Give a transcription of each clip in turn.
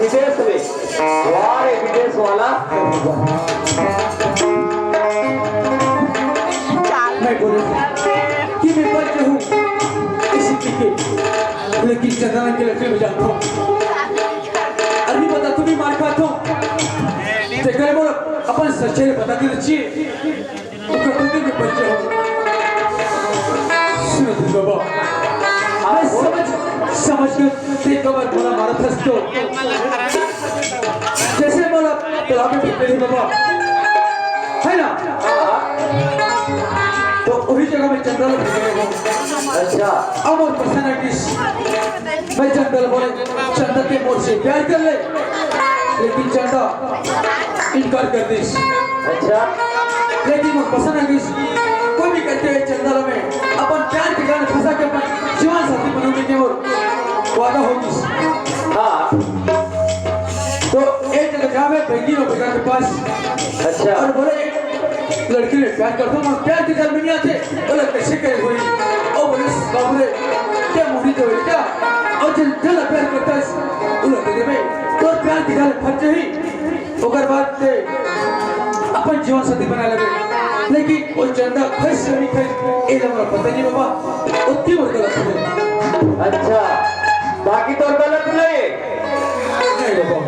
विदेश में वारे विदेश वाला मैं बोले कि मैं बच्चा हूँ इसी के लेकिन चंद्रना के लड़के में जाता हूँ अभी बता तुम्हें मार खाता हूँ तेरे बोल अपन सच्चे बता के रचिए उसका तुझे भी बच्चा हूँ सुनो तुम बाबा मैं समझ के तेरे कमर बोला मारा था तो जैसे बोला तो आगे पहले बाबा है ना तो वही जगह में जंगल में अच्छा अब और पसंद है किस मैं जंगल बोले चंदा के मोर से प्यार कर ले लेकिन चंदा इनकार कर दी अच्छा लेकिन वो पसंद है किस कोई भी कहते हैं जंगल में अपन प्यार के गाने फंसा के अपन जीवन साथी बनने के और वादा होगी हाँ तो एक जगह जहाँ में बंगी नो के पास अच्छा और बोले लड़की ने प्यार करता हूँ प्यार के घर में नहीं आते बोले कैसे करे हुई और बोले बाबू रे क्या मुड़ी तो क्या और जल प्यार करता है बोले कहते भाई तो प्यार के घर फंसे ही ओकर बाद अपन जीवन साथी बना लगे लेकिन वो चंदा खुश नहीं थे ये हमारा पता नहीं बाबा उतनी बड़ी गलत है अच्छा बाकी तो गलत नहीं बाबा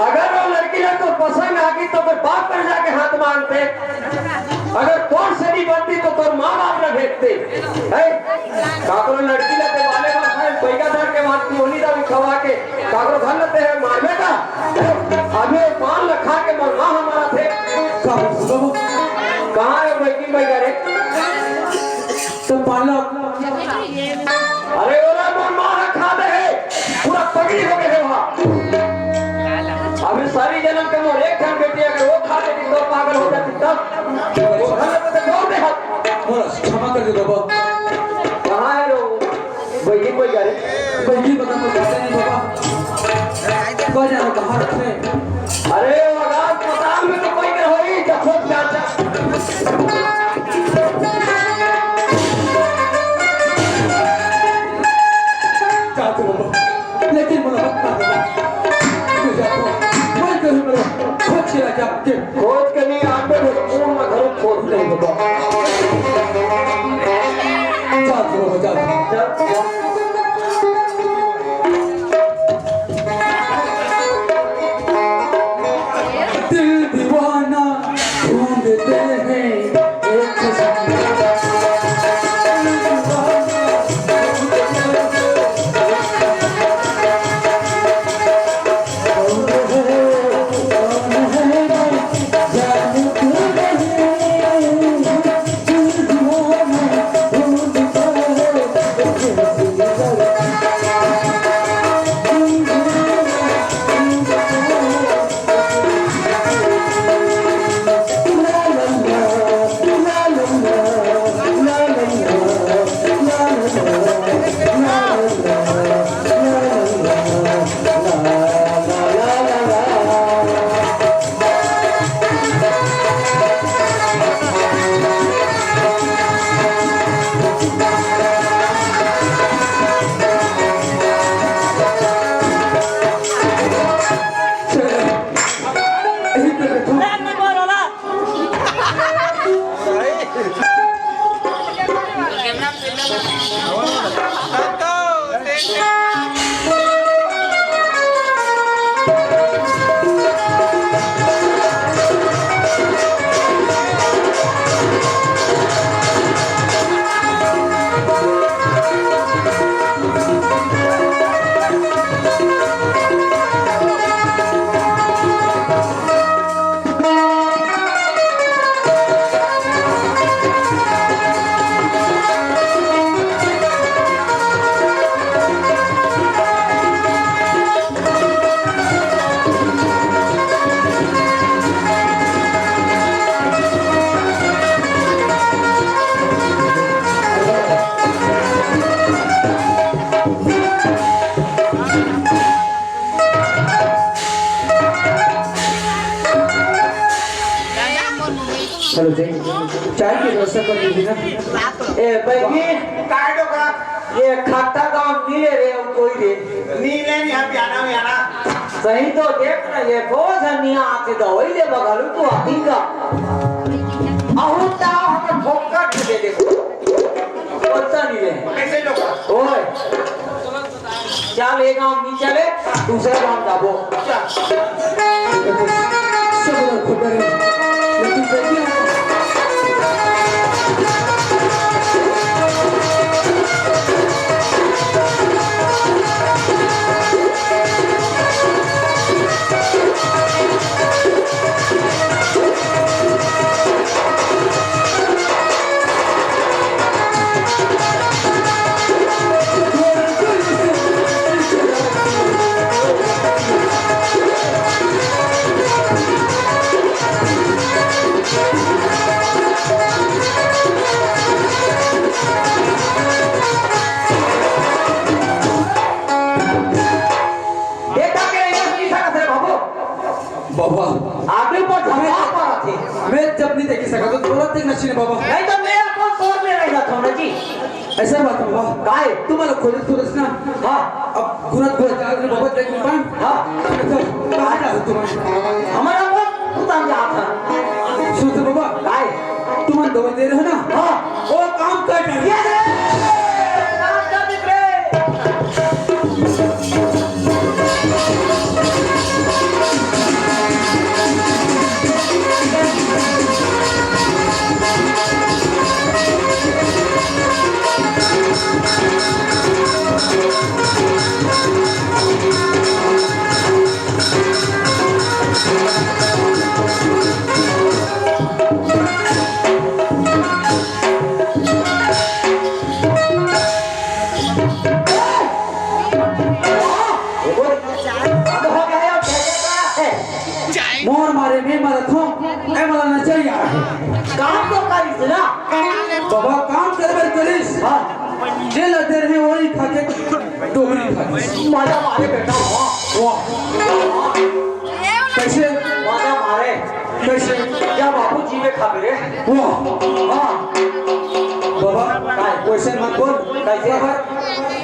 अगर वो लड़की ना तो पसंद आ गई तो फिर बाप पर जाके हाथ मांगते अगर तोर से नहीं बनती तो तोर माँ बाप ना भेजते है काकरो लड़की लेते वाले बात है पैगा धर के वहां होली दा भी खवा के काकरो घर लेते हैं मारने का अभी पान लखा के मोर माँ हमारा थे कहाँ है बैठी बैगा रे तो पाला अरे ओला मोर माँ रखा दे पूरा पगड़ी हो गए वहां अभी सारी जन्म के मोर एक टाइम बेटी अगर वो खा लेती तो पागल हो जाती तब वो घर में तो छोड़ दे हाथ क्षमा कर दे बाबा कहाँ है रो बैठी कोई जा रे बंगी बता मुझे नहीं बाबा कौन जानो कहाँ रखे अरे वगार पताल में तो कोई कर होई जखो चाचा चाचा बाबा लेकिन मुझे मत मार खोज के नहीं आते तो पूर्ण घर खोज नहीं बाबा दिल दीवाना ढूंढते हैं चलो चाय की व्यवस्था कर दीजिए ना ए बैगी काय डोकरा ये खट्टा गांव नीले रे कोई रे नीले नहीं हम जाना में आना सही तो देख ना ये बोझ निया आते तो वही ले बगालू तू आती का आहुता हमें फोकट दे दे पता नहीं ले कैसे लोग ओए चल एक गांव नहीं चले दूसरा गांव जाबो सब खबर है लेकिन देखिए बाबा आगे पर धमा पड़ा थे मैं जब नहीं देखी सका तो थोड़ा तक नशी ने बाबा नहीं तो मेरा कौन तोड़ में रहेगा था ना जी ऐसा बात है बाबा काय तुम्हाला खोजत खोजत ना हाँ अब गुरत गुरत जाग बाबा देख पान हाँ कहां जा तुम्हारे हमारा वो उतार जा था सुनते बाबा काय तुम दवा दे रहे हो ना हाँ वो काम कर रहे ये रे काम कर दे रे मोर मारे में मरत हूं ए मला न चाहिए काम तो करी ना बाबा काम करबर करिस हाँ जे लदे रहे वही खाके डोगरी खाके मजा मारे बेटा वाह कैसे मजा मारे कैसे क्या बाबू जी में खा रे वाह हाँ बाबा काय क्वेश्चन मत बोल कैसे बाबा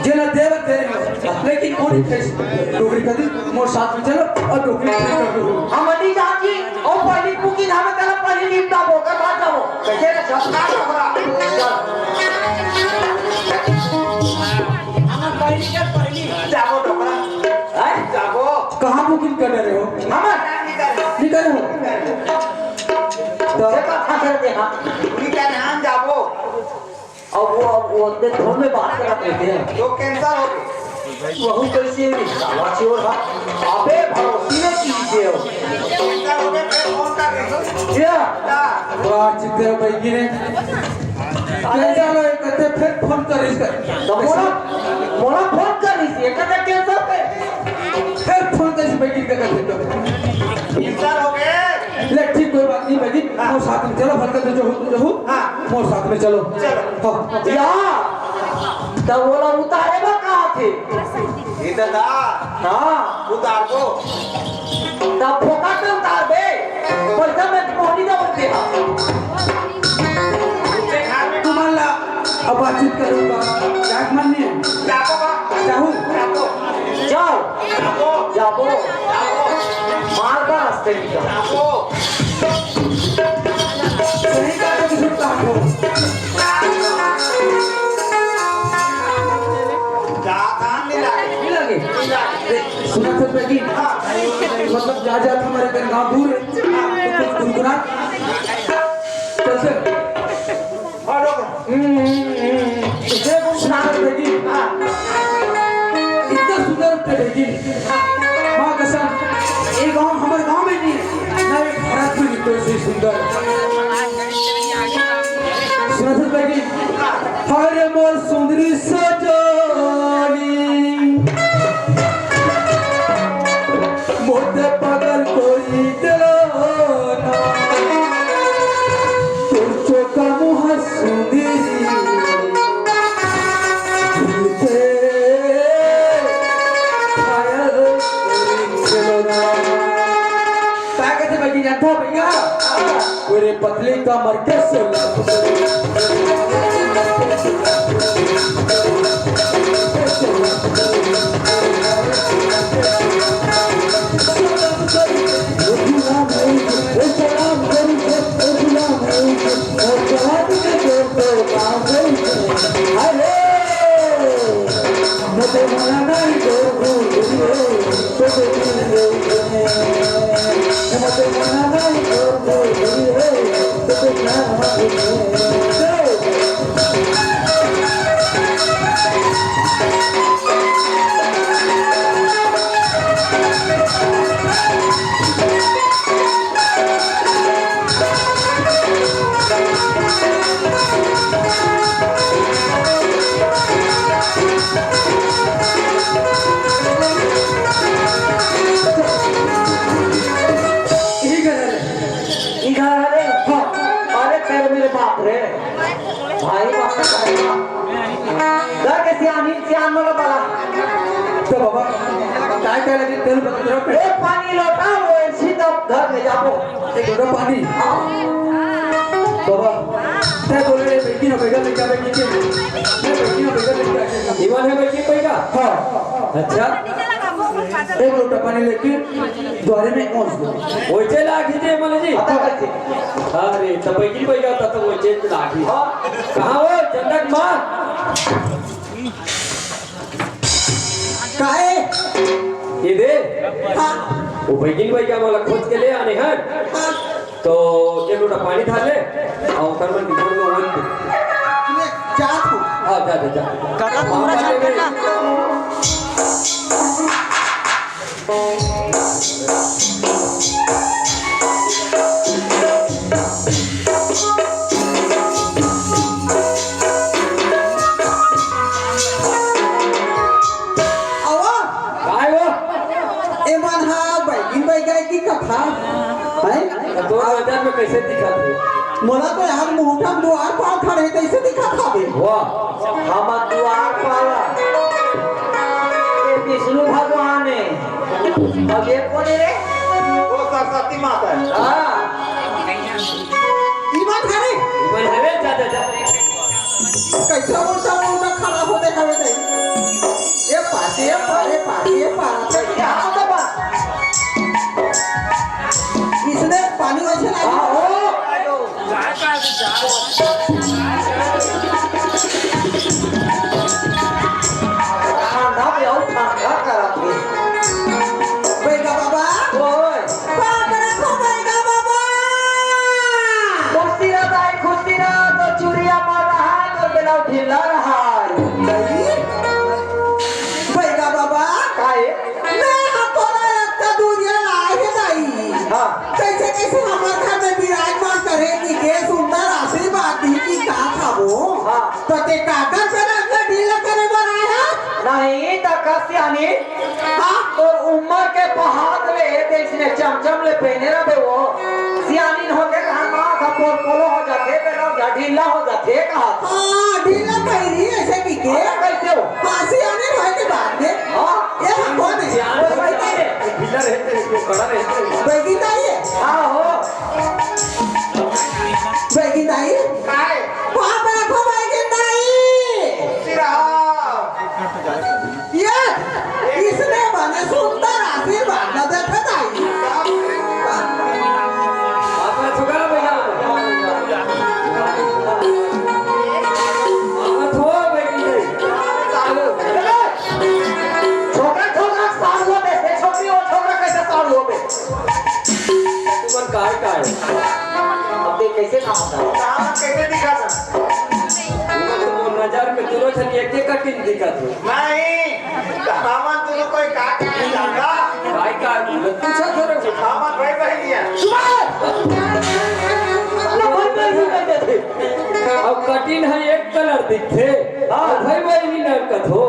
जे लदे दे रहे लेकिन कौन कैसे डोगरी खाती मोर साथ में चलो और डोगरी कर दो हमारी जाती और पहली कुकी नाम तेरा पहली निपटा होकर बात जाओ कैसे रे झटका हमरा हम पहली जाओ डोकरा है जाओ कहां बुकिंग कर रहे हो हम निकल हो देखा था कर दे हां क्या नाम जाबो अब वो दे फोन में बात करते थे तो कैंसर हो गई वहु कैसे साला चोर हा अबे भरोसी में कीजिए हो कैंसर हो गए फिर फोन कर रही या वाह चित्ते बैगी ने कैसा लो कहते फिर फोन कर इसका तो मोरा फोन कर रही थी कहते कैंसर पे फिर फोन कर इस बैगी का करते कैंसर हो गए ले ठीक कोई बात नहीं बैगी मोर साथ में चलो फल कर जो हो हाँ मोर साथ में चलो चलो हाँ या तब बोला उतारे बा कहाँ थे इधर दा हाँ उतार को तब फोकट में उतार दे पैसा में मोहनी ना बनते हाँ उसे घर में तुम्हारा अब बातचीत करूंगा क्या माननी है जाबो बा चाहूँ जाबो जाओ जाबो जाबो जाबो मार का रास्ते निकल जाबो सही का तो सुनता हूँ जा काम नहीं लागे नहीं लगे सुना था बैगी मतलब जा जा हमारे घर गांव दूर है तो कुछ गुनगुना कैसे हटो इसे कौन सुना रहे बैगी इतना सुंदर थे बैगी माँ कसम ये गांव हमारे गांव में नहीं है ना एक भारत में निकले से सुंदर सुना था बैगी हरे मोर सुंदरी सजनी मोटे पागल कोई दिलो ना तुर चोका मुँह सुंदरी दिलते घायल दिलो ना क्या कहते बैगी जानता भैया मेरे पतले का मर के सोला अरे तेरे मेरे बाप रे भाई बाप का दर के सियान मला बला तो बाबा काय काय लागेल तेल बघतो पे एक पानी लोटा वो सीधा घर में जाओ एक लोटा पानी बाबा ते बोलले बेटी ना बेगा लेके आवे नीचे ते बेटी ना बेगा लेके आवे जीवन है बेटी पैगा हां अच्छा एक लोटा पानी लेके द्वारे में पहुंच गए वैचे लाठी जे मला जी आता करते अरे तबैकी पैगा आता तो वैचे लाठी कहां हो चंदक मार काय ये दे हां वो बैगिन पैगा मला खोज के ले आने हट तो एक लोटा पानी डाल ले और कर मन निकल लो वन जात हो हां जा जा काका तुम्हारा जान करना अवा काय हो ए मन हा बैगिन बैगाय की कथा है 2000 में कैसे दिखा थे मला तो यार मोठा द्वार पर खड़े कैसे दिखा था बे वाह हम द्वार पाला ये विष्णु भगवान है अब ये कौन है रे वो सरस्वती माता है हां ई बात है रे मन है रे जा जा जा कैसा उल्टा खड़ा होते खड़े थे ये पाटे पारे क्या होता बा इसने पानी वैसे हां ला हो ठंडा पे आओ ठंडा करा दे बैगा बाबा ओए पागल को बैगा बाबा खुशी ना तो चूड़िया मार रहा है तो बेलाव ढीला रहा है नहीं बैगा बाबा काहे मैं हतोला एक दुनिया लाए नहीं हां कैसे कैसे हमारे घर में विराजमान करे कि के सुंदर आशीर्वाद दी की का खाबो हाँ। तो ते कागज पे रंग ढीला करे बनाया नहीं तो कस्यानी हां और उम्र के पहाड़ ले देश ने चमचम ले पहने रहे वो सियानी हो के कहा माथा पोलो हो जाते बेलाव जा ढीला हो जाते कहा हां ढीला पहिरी ऐसे की के कैसे हो फांसी आने रहे के बाद में हां ये हम कौन है सियानी ढीला रहते हैं खड़ा रहते बैगी दाई है हां हो बैगी दाई काय वहां पे रखो बैगी दाई सिरा ये इसने बने सुंदर आशीर्वाद न देखा दाई आपका छोकरा भैया आप हो बेटी नहीं चालू छोकरा साल हो बे छोकरी और छोकरा कैसे साल हो बे तुमन काय अब देख कैसे काम होता है काम कैसे दिखाना तुम नजर में तुरंत एक एक कटिंग दिखत हो नहीं सामान तुझे कोई काट नहीं जाएगा काय काय पूछा थोड़ा सामान भाई भैया अब कटिंग है एक कलर दिखे और भाई भाई नहीं नरकत हो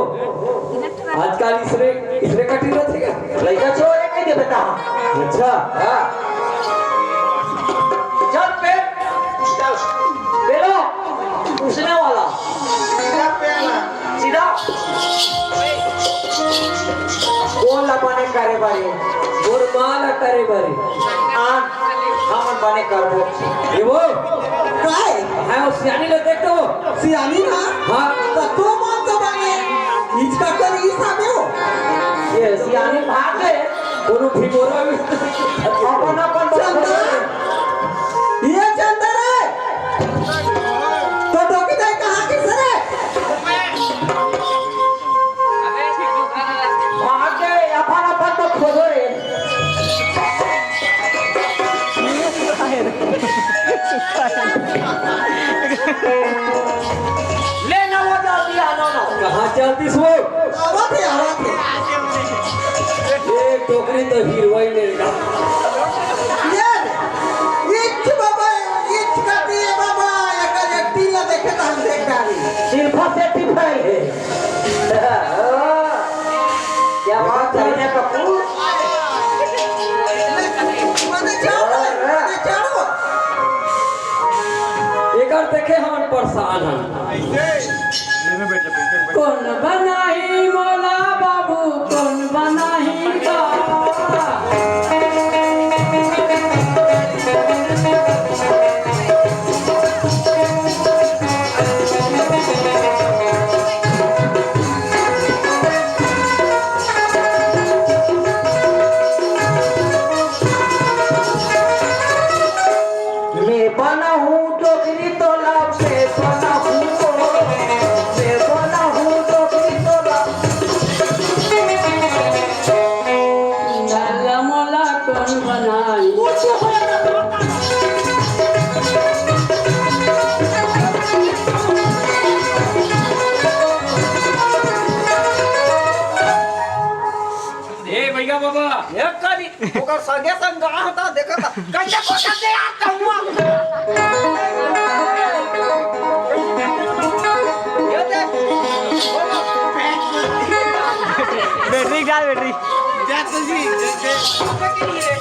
आजकल इसरे कटिंग रहेगा लड़का छोड़ के दे बता अच्छा हां चल पे चल बेलो उसने वाला क्या पहना सीधा कौन लपाने करे बारे गुरमाला करे बारे आन हमन बने करबो ये वो काय है उस सियानी ले देखते हो सियानी ना हां तो तू मन तो बने इसका कर इस हमें हो ये सियानी भागे कोनो ठिकोरा में अपन अपन चंदा ये चंदा रे तो डोकी दे कहां की सरे भागे अपन अपन तो खोदो रे ले ना वो जल्दी आना ना कहां चलती सो आवाज है ये टोकरी तो हीरोइन ने यार इच बाबा इच का दिए बाबा एकर एक टीला देखे त हम देख डाली शिल्पा से टिफाई है क्या बात है ने कपूर मने चाड़ो एकर देखे हम परेशान हैं कौन बनाही मोला बाबू कौन बनाही का मैं बना हूँ टोकरी तो लाभ से बना हूँ तो मैं बना हूँ टोकरी तो लाभ डाला मोला कौन बनाही भैया बाबा एक करी ओकर संगे संग गा होता देखता कैसे कोठा से आता हुआ ये देख बैटरी डाल बैटरी जैसे जी जैसे